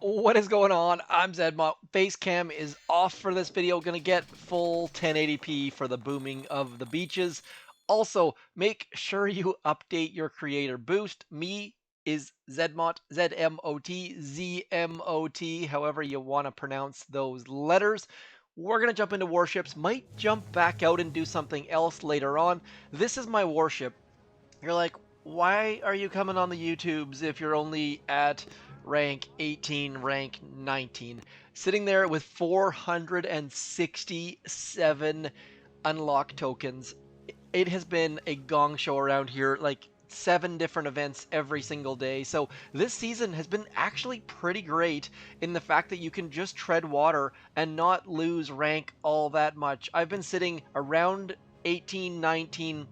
What is going on? I'm ZMOT. Base cam is off for this video. Gonna get full 1080p for the booming of the beaches. Also, make sure you update your creator boost. Me is ZMOT, ZMOT, ZMOT, however you want to pronounce those letters. We're gonna jump into warships. Might jump back out and do something else later on. This is my warship. You're like, why are you coming on the YouTubes if you're only at rank 18, rank 19? Sitting there with 467 unlock tokens. It has been a gong show around here, like 7 different events every single day. So this season has been actually pretty great in the fact that you can just tread water and not lose rank all that much. I've been sitting around 18, 19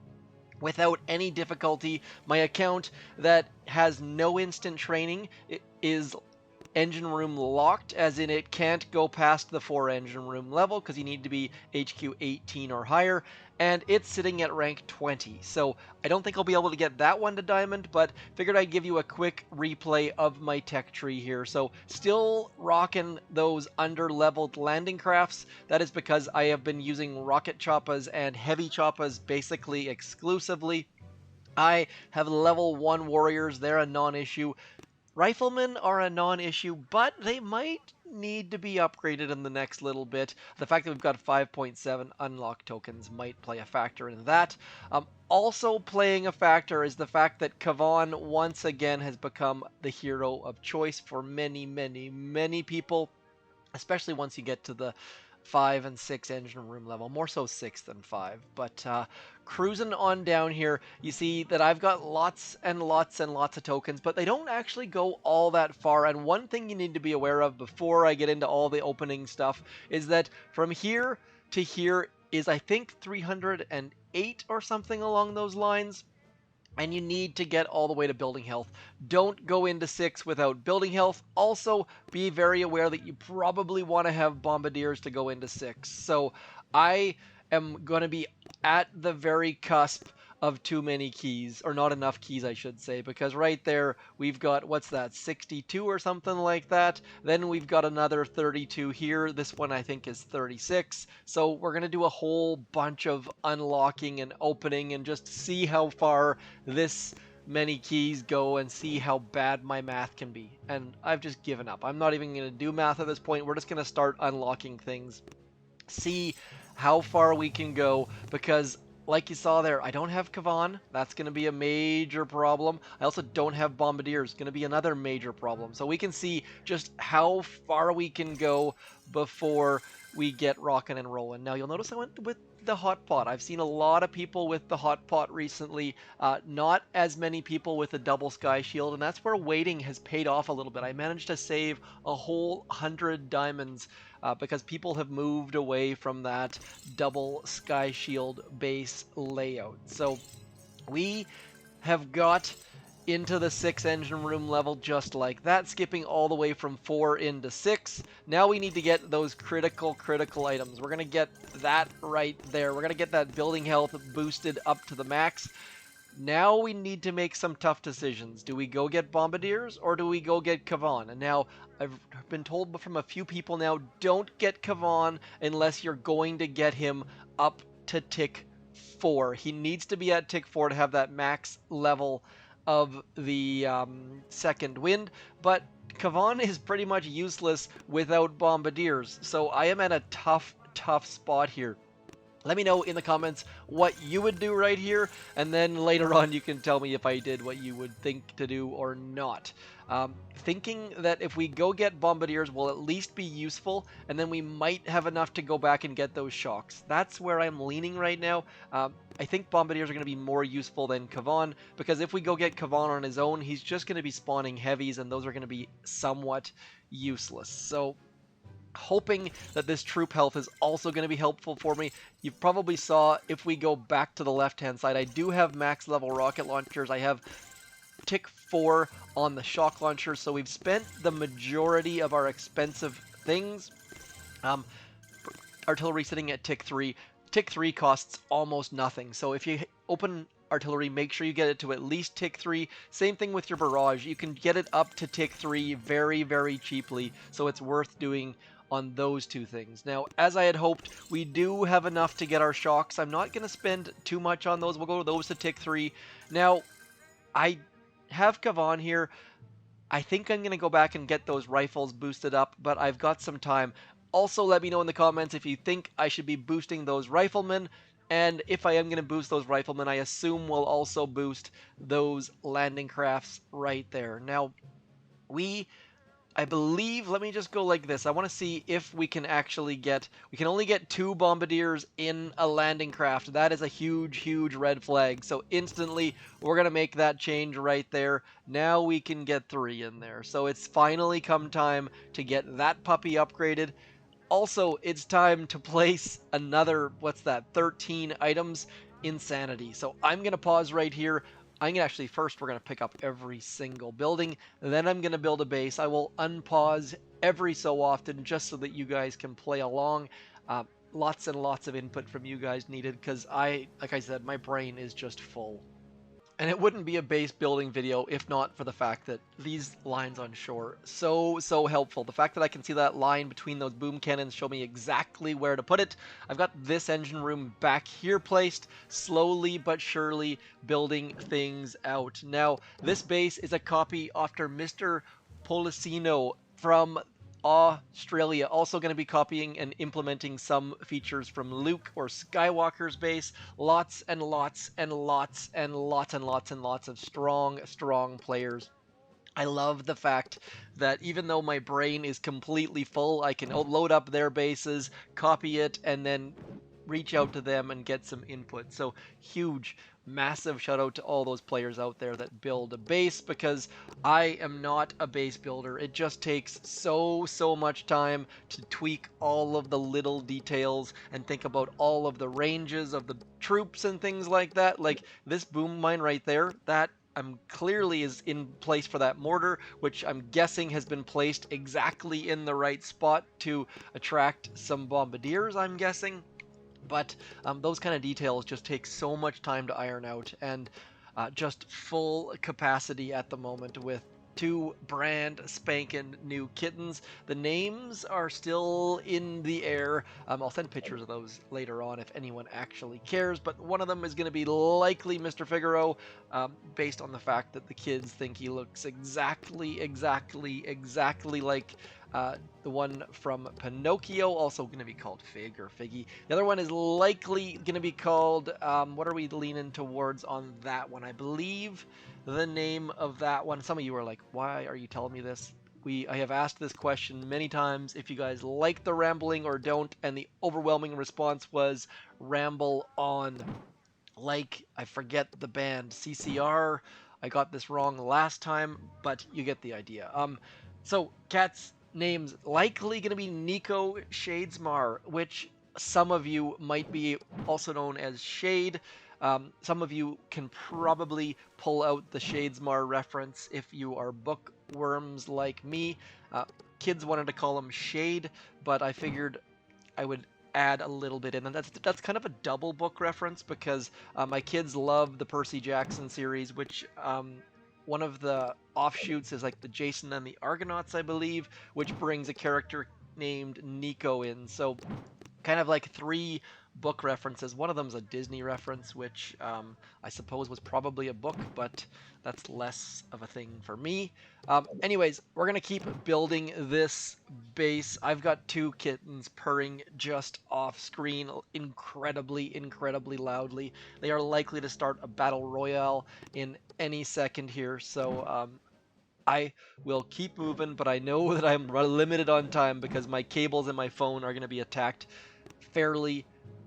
without any difficulty. My account that has no instant training is engine room locked, as in it can't go past the 4 engine room level because you need to be HQ 18 or higher, and it's sitting at rank 20. So I don't think I'll be able to get that one to diamond, but figured I'd give you a quick replay of my tech tree here. So still rocking those under-leveled landing crafts. That is because I have been using rocket choppas and heavy choppas basically exclusively. I have level 1 warriors, they're a non-issue. Riflemen are a non-issue, but they might need to be upgraded in the next little bit. The fact that we've got 5.7 unlock tokens might play a factor in that. Also playing a factor is the fact that Kavan once again has become the hero of choice for many, many, many people, especially once you get to the 5 and 6 engine room level, more so 6 than 5. But cruising on down here, you see that I've got lots and lots and lots of tokens, but they don't actually go all that far. And one thing you need to be aware of before I get into all the opening stuff is that from here to here is, I think, 308 or something along those lines. And you need to get all the way to building health. Don't go into 6 without building health. Also, be very aware that you probably want to have bombardiers to go into 6. So I am going to be at the very cusp of too many keys, or not enough keys, I should say, because right there we've got, what's that, 62 or something like that. Then we've got another 32 here. This one I think is 36. So we're going to do a whole bunch of unlocking and opening and just see how far this many keys go and see how bad my math can be. And I've just given up. I'm not even going to do math at this point. We're just going to start unlocking things, see how far we can go, because like you saw there, I don't have Kavan. That's going to be a major problem. I also don't have Bombardiers. Going to be another major problem. So we can see just how far we can go before we get rocking and rolling. Now, you'll notice I went with the hot pot. I've seen a lot of people with the hot pot recently, not as many people with the double sky shield, and that's where waiting has paid off a little bit. I managed to save a whole 100 diamonds because people have moved away from that double sky shield base layout. So we have got into the 6 engine room level just like that, skipping all the way from 4 into 6. Now we need to get those critical items. We're going to get that right there. We're going to get that building health boosted up to the max. Now we need to make some tough decisions. Do we go get Bombardiers or do we go get Kavan? And now I've been told from a few people now, don't get Kavan unless you're going to get him up to tick 4. He needs to be at tick 4 to have that max level of the second wind, but Kavan is pretty much useless without Bombardiers. So I am at a tough spot here. Let me know in the comments what you would do right here, and then later on you can tell me if I did what you would think to do or not. Thinking that if we go get Bombardiers, we'll at least be useful, and then we might have enough to go back and get those shocks. That's where I'm leaning right now. I think Bombardiers are going to be more useful than Kavan, because if we go get Kavan on his own, he's just going to be spawning heavies, and those are going to be somewhat useless. So hoping that this troop health is also going to be helpful for me. You probably saw, if we go back to the left-hand side, I do have max level rocket launchers. I have tick 4 on the shock launcher, so we've spent the majority of our expensive things. Artillery sitting at tick 3. Tick 3 costs almost nothing, so if you open artillery, make sure you get it to at least tick 3. Same thing with your barrage. You can get it up to tick 3 very, very cheaply, so it's worth doing on those two things. Now, as I had hoped, we do have enough to get our shocks. I'm not going to spend too much on those. We'll go to those to tick 3. Now, I have Kavan here. I think I'm going to go back and get those rifles boosted up, but I've got some time. Also, let me know in the comments if you think I should be boosting those riflemen, and if I am going to boost those riflemen, I assume we'll also boost those landing crafts right there. Now, I believe, let me just go like this. I want to see if we can actually get, we can only get 2 bombardiers in a landing craft. That is a huge, huge red flag. So instantly, we're going to make that change right there. Now we can get 3 in there. So it's finally come time to get that puppy upgraded. Also, it's time to place another, what's that, 13 items, insanity. So I'm going to pause right here. I'm gonna actually, first we're gonna pick up every single building, then I'm gonna build a base. I will unpause every so often just so that you guys can play along. Lots and lots of input from you guys needed because like I said, my brain is just full. And it wouldn't be a base building video if not for the fact that these lines on shore, so helpful. The fact that I can see that line between those boom cannons show me exactly where to put it. I've got this engine room back here placed, slowly but surely building things out. Now, this base is a copy after Mr. Policino from Australia, also going to be copying and implementing some features from Luke or Skywalker's base. Lots and lots and lots and lots and lots and lots of strong players. I love the fact that even though my brain is completely full, I can load up their bases, copy it, and then reach out to them and get some input. So huge, massive shout out to all those players out there that build a base, because I am not a base builder. It just takes so much time to tweak all of the little details and think about all of the ranges of the troops and things like that. Like this boom mine right there, that I'm clearly is in place for that mortar, which I'm guessing has been placed exactly in the right spot to attract some bombardiers, I'm guessing. But those kind of details just take so much time to iron out, and just full capacity at the moment with 2 brand spanking new kittens. The names are still in the air. I'll send pictures of those later on if anyone actually cares, but one of them is going to be likely Mr. Figaro, based on the fact that the kids think he looks exactly like the one from Pinocchio, also going to be called Fig or Figgy. The other one is likely going to be called, what are we leaning towards on that one? I believe the name of that one, some of you are like, why are you telling me this? I have asked this question many times, if you guys like the rambling or don't, and the overwhelming response was Ramble On. Like, I forget the band, CCR. I got this wrong last time, but you get the idea. So cat's name's likely going to be Nico Shadesmar, which some of you might be also known as Shade. Some of you can probably pull out the Shadesmar reference if you are bookworms like me. Kids wanted to call him Shade, but I figured I would add a little bit in, and that's kind of a double book reference because my kids love the Percy Jackson series, which one of the offshoots is like the Jason and the Argonauts, I believe, which brings a character named Nico in. So kind of like 3 book references. One of them's a Disney reference, which I suppose was probably a book, but that's less of a thing for me. Anyways, we're going to keep building this base. I've got 2 kittens purring just off screen incredibly loudly. They are likely to start a battle royale in any second here, so I will keep moving, but I know that I'm limited on time because my cables and my phone are going to be attacked fairly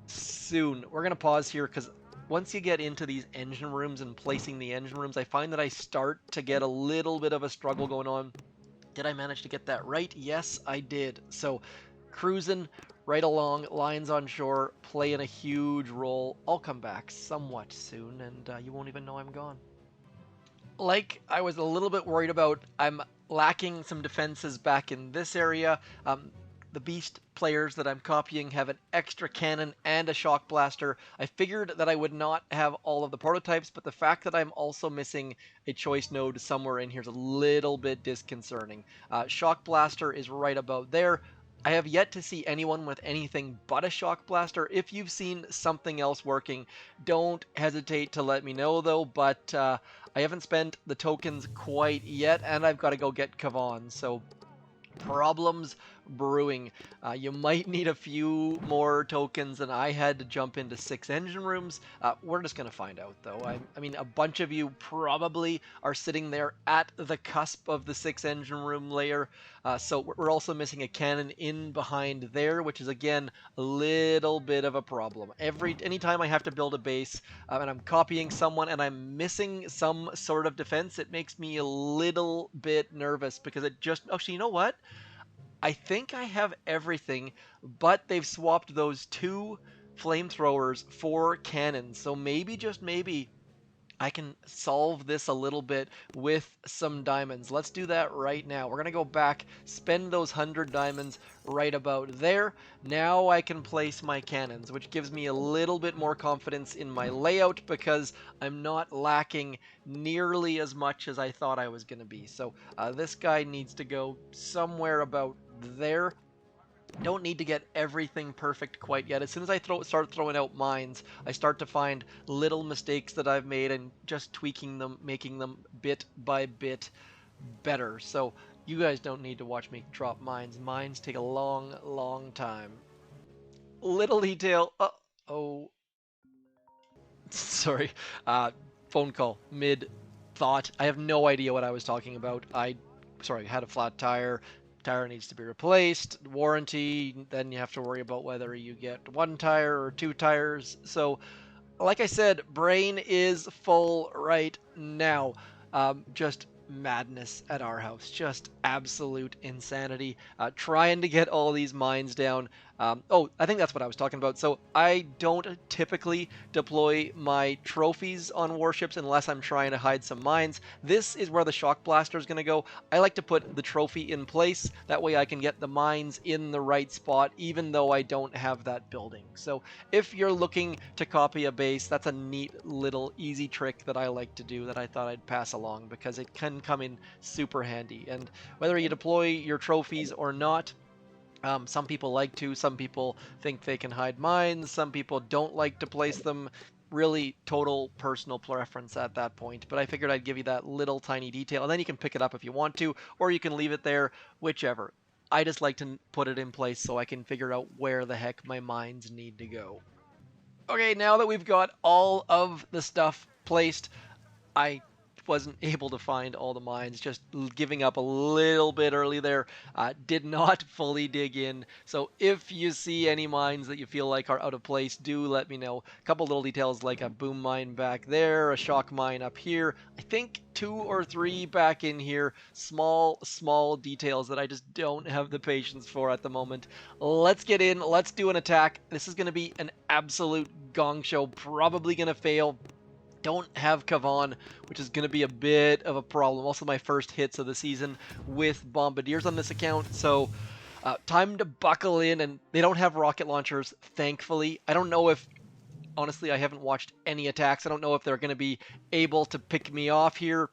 soon. We're going to pause here because once you get into these engine rooms and placing the engine rooms, I find that I start to get a little bit of a struggle going on. Did I manage to get that right? Yes, I did. So cruising right along, lines on shore, playing a huge role. I'll come back somewhat soon, and you won't even know I'm gone. Like I was a little bit worried about, I'm lacking some defenses back in this area. the beast players that I'm copying have an extra cannon and a shock blaster. I figured that I would not have all of the prototypes, but the fact that I'm also missing a choice node somewhere in here is a little bit disconcerting. Shock blaster is right about there. I have yet to see anyone with anything but a shock blaster. If you've seen something else working, don't hesitate to let me know though, but I haven't spent the tokens quite yet, and I've got to go get Kavan, so problems brewing. You might need a few more tokens than I had to jump into 6 engine rooms. We're just going to find out, though. I mean, a bunch of you probably are sitting there at the cusp of the 6 engine room layer. So we're also missing a cannon in behind there, which is, again, a little bit of a problem. Anytime I have to build a base and I'm copying someone and I'm missing some sort of defense, it makes me a little bit nervous because it just... Actually, you know what? I think I have everything, but they've swapped those 2 flamethrowers for cannons. So maybe, just maybe, I can solve this a little bit with some diamonds. Let's do that right now. We're going to go back, spend those 100 diamonds right about there. Now I can place my cannons, which gives me a little bit more confidence in my layout because I'm not lacking nearly as much as I thought I was going to be. So this guy needs to go somewhere about there. Don't need to get everything perfect quite yet. As soon as I start throwing out mines, I start to find little mistakes that I've made and just tweaking them, making them bit by bit better. So you guys don't need to watch me drop mines. Mines take a long time. Little detail. Oh, sorry. Phone call mid thought. I have no idea what I was talking about. Sorry, I had a flat tire. Tire needs to be replaced, warranty, then you have to worry about whether you get 1 tire or 2 tires. So, like I said, brain is full right now. Just madness at our house. Just absolute insanity. Trying to get all these mines down. I think that's what I was talking about. So I don't typically deploy my trophies on warships unless I'm trying to hide some mines. This is where the shock blaster is going to go. I like to put the trophy in place. That way I can get the mines in the right spot, even though I don't have that building. So if you're looking to copy a base, that's a neat little easy trick that I like to do that I thought I'd pass along because it can come in super handy. And whether you deploy your trophies or not, some people like to, some people think they can hide mines, some people don't like to place them. Really total personal preference at that point, but I figured I'd give you that little tiny detail, and then you can pick it up if you want to, or you can leave it there, whichever. I just like to put it in place so I can figure out where the heck my mines need to go. Okay, now that we've got all of the stuff placed, I wasn't able to find all the mines, just giving up a little bit early there. Did not fully dig in. So if you see any mines that you feel like are out of place, do let me know. A couple little details like a boom mine back there, a shock mine up here. I think 2 or 3 back in here. Small details that I just don't have the patience for at the moment. Let's get in. Let's do an attack. This is going to be an absolute gong show. Probably going to fail. Don't have Kavan, which is going to be a bit of a problem. Also my first hits of the season with Bombardiers on this account, so time to buckle in. And they don't have rocket launchers, thankfully. I don't know if, honestly, I haven't watched any attacks. I don't know if they're going to be able to pick me off here.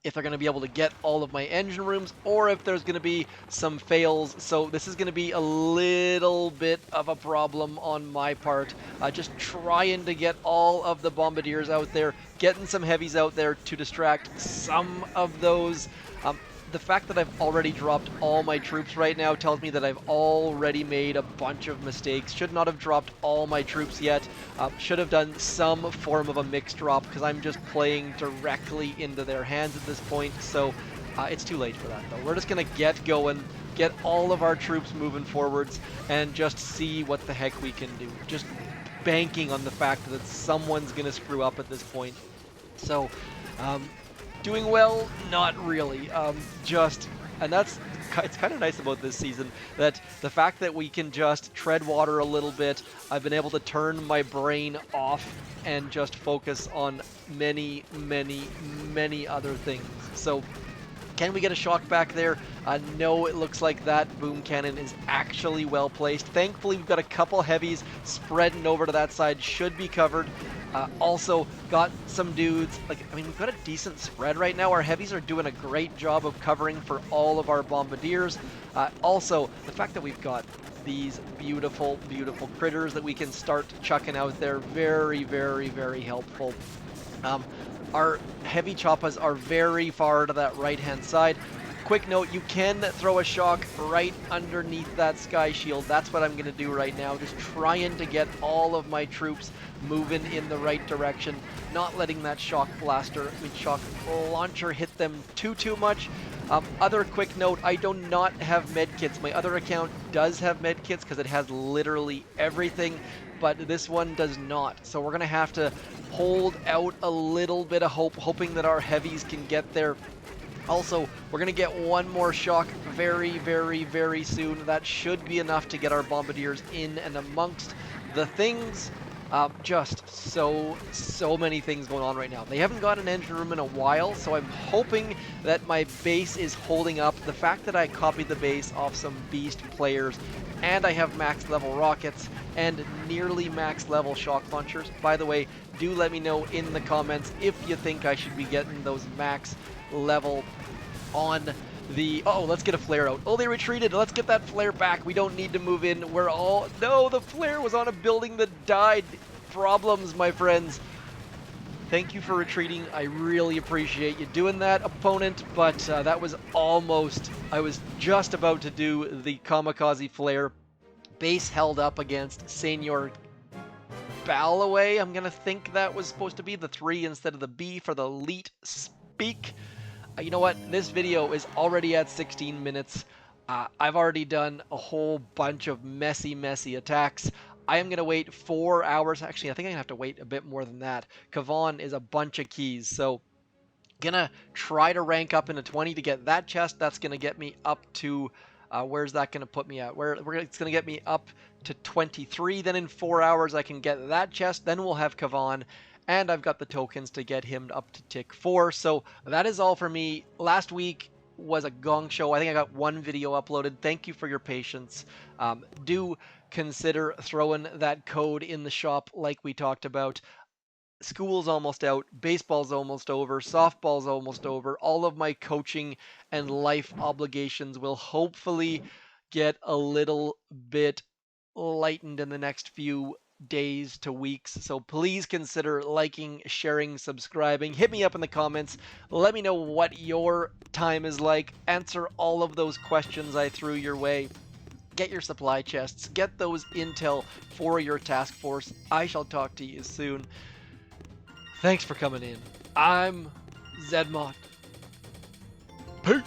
If they're going to be able to get all of my engine rooms, or if there's going to be some fails. So this is going to be a little bit of a problem on my part. Just trying to get all of the Bombardiers out there, getting some heavies out there to distract some of those. The fact that I've already dropped all my troops right now tells me that I've already made a bunch of mistakes. Should not have dropped all my troops yet. Should have done some form of a mix drop because I'm just playing directly into their hands at this point. So it's too late for that though. We're just going to get going, get all of our troops moving forwards, and just see what the heck we can do. Just banking on the fact that someone's going to screw up at this point. So, doing well? Not really. And it's kind of nice about this season that the fact that we can just tread water a little bit. I've been able to turn my brain off and just focus on many other things. So Can we get a shock back there? No, it looks like that boom cannon is actually well placed. Thankfully, we've got a couple heavies spreading over to that side, should be covered. Also, got some dudes, like, I mean, we've got a decent spread right now. Our heavies are doing a great job of covering for all of our bombardiers. Also, the fact that we've got these beautiful, beautiful critters that we can start chucking out there, very, very, very helpful. Our heavy choppas are very far to that right-hand side. Quick note, you can throw a shock right underneath that sky shield. That's what I'm going to do right now, just trying to get all of my troops moving in the right direction, not letting that shock launcher hit them too much. Other quick note, I do not have medkits. My other account does have medkits because it has literally everything, but this one does not. So we're going to have to hold out a little bit of hope, hoping that our heavies can get there. Also, we're going to get one more shock very, very, very soon. That should be enough to get our bombardiers in and amongst the things. Just so many things going on right now. They haven't got an engine room in a while, so I'm hoping that my base is holding up. The fact that I copied the base off some beast players, and I have max level rockets and nearly max level shock launchers. By the way, do let me know in the comments if you think I should be getting those max level on the... Oh, let's get a flare out. Oh, they retreated. Let's get that flare back. We don't need to move in. We're all... No, the flare was on a building that died. Problems, my friends. Thank you for retreating. I really appreciate you doing that, opponent, but that was almost... I was just about to do the kamikaze flare. Base held up against Senior Ballaway. I'm going to think that was supposed to be the 3 instead of the B for the elite speak. You know what? This video is already at 16 minutes. I've already done a whole bunch of messy attacks. I am going to wait 4 hours. Actually, I think I'm going to have to wait a bit more than that. Kavan is a bunch of keys, so gonna try to rank up into 20 to get that chest. That's going to get me up to... where's that going to put me at? It's going to get me up to 23. Then in 4 hours, I can get that chest. Then we'll have Kavan. And I've got the tokens to get him up to tick 4. So that is all for me. Last week was a gong show. I think I got 1 video uploaded. Thank you for your patience. Do consider throwing that code in the shop like we talked about. School's almost out. Baseball's almost over. Softball's almost over. All of my coaching and life obligations will hopefully get a little bit lightened in the next few days to weeks, so please consider liking, sharing, subscribing. Hit me up in the comments. Let me know what your time is like. Answer all of those questions I threw your way. Get your supply chests. Get those intel for your task force. I shall talk to you soon. Thanks for coming in. I'm ZMOT. Peace.